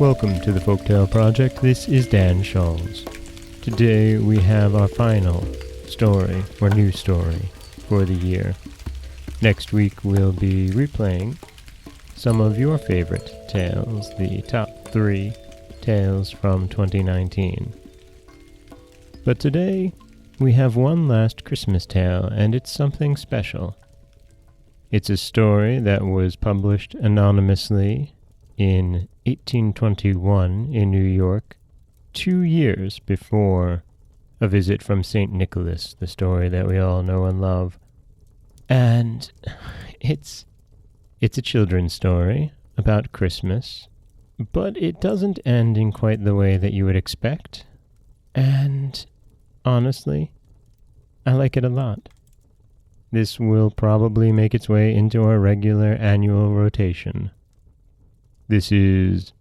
Welcome to the Folktale Project. This is Dan Scholz. Today we have our final story, or new story, for the year. Next week we'll be replaying some of your favorite tales, the top 3 tales from 2019. But today we have one last Christmas tale, and it's something special. It's a story that was published anonymously in 1821 in New York, 2 years before A Visit from St. Nicholas, the story that we all know and love. And it's a children's story about Christmas, but it doesn't end in quite the way that you would expect. And honestly, I like it a lot. This will probably make its way into our regular annual rotation. This is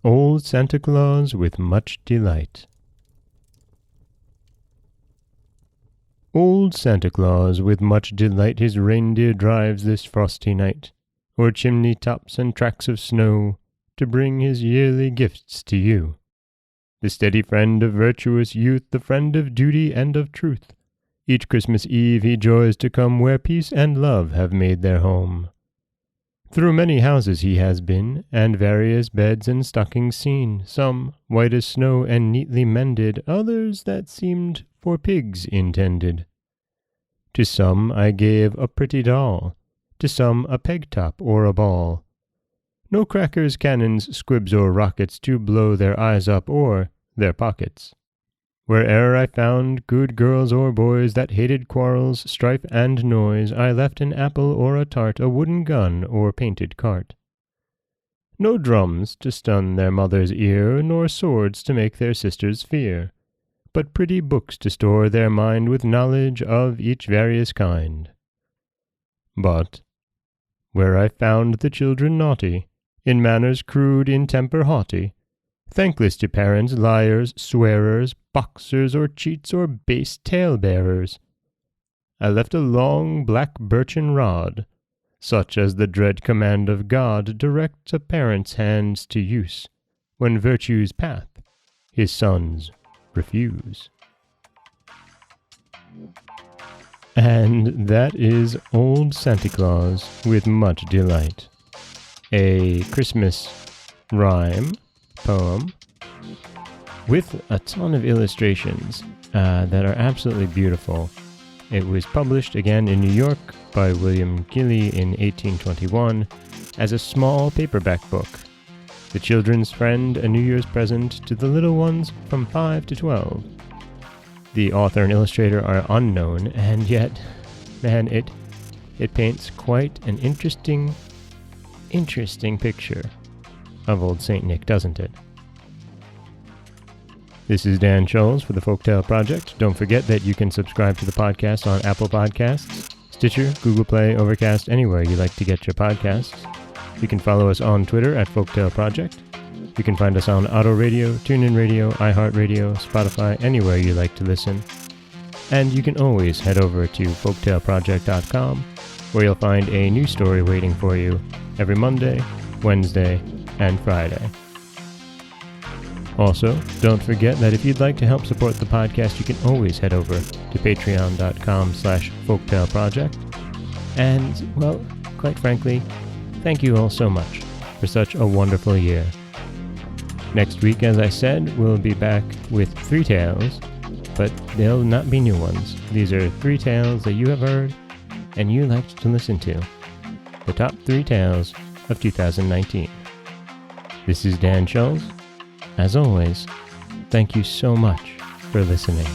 Old Santeclaus with Much Delight. Old Santeclaus with much delight his reindeer drives this frosty night, o'er chimney tops and tracks of snow, to bring his yearly gifts to you. The steady friend of virtuous youth, the friend of duty and of truth, each Christmas Eve he joys to come where peace and love have made their home. Through many houses he has been, and various beds and stockings seen, some white as snow and neatly mended, others that seemed for pigs intended. To some I gave a pretty doll, to some a peg-top or a ball. No crackers, cannons, squibs, or rockets to blow their eyes up or their pockets. Where'er I found good girls or boys that hated quarrels, strife, and noise, I left an apple or a tart, a wooden gun or painted cart. No drums to stun their mother's ear, nor swords to make their sisters fear, but pretty books to store their mind with knowledge of each various kind. But where I found the children naughty, in manners crude, in temper haughty, thankless to parents, liars, swearers, boxers, or cheats, or base tale-bearers, I left a long black birchen rod, such as the dread command of God directs a parent's hands to use, when virtue's path his sons refuse. And that is Old Santeclaus with Much Delight, a Christmas rhyme poem with a ton of illustrations that are absolutely beautiful. It was published again in New York by William Gilley in 1821 as a small paperback book, the children's friend, a New Year's present to the little ones from 5 to 12. The author and illustrator are unknown, and yet, man, it paints quite an interesting picture of Old Saint Nick, doesn't it? This is Dan Scholz for the Folktale Project. Don't forget that you can subscribe to the podcast on Apple Podcasts, Stitcher, Google Play, Overcast, anywhere you like to get your podcasts. You can follow us on Twitter at Folktale Project. You can find us on Auto Radio, TuneIn Radio, iHeartRadio, Spotify, anywhere you like to listen. And you can always head over to folktaleproject.com, where you'll find a new story waiting for you every Monday, Wednesday, and Friday. Also, don't forget that if you'd like to help support the podcast, you can always head over to patreon.com/folktaleproject. And, well, quite frankly, thank you all so much for such a wonderful year. Next week, as I said, we'll be back with 3 tales, but they'll not be new ones. These are 3 tales that you have heard and you liked to listen to. The top 3 tales of 2019. This is Dan Scholz. As always, thank you so much for listening.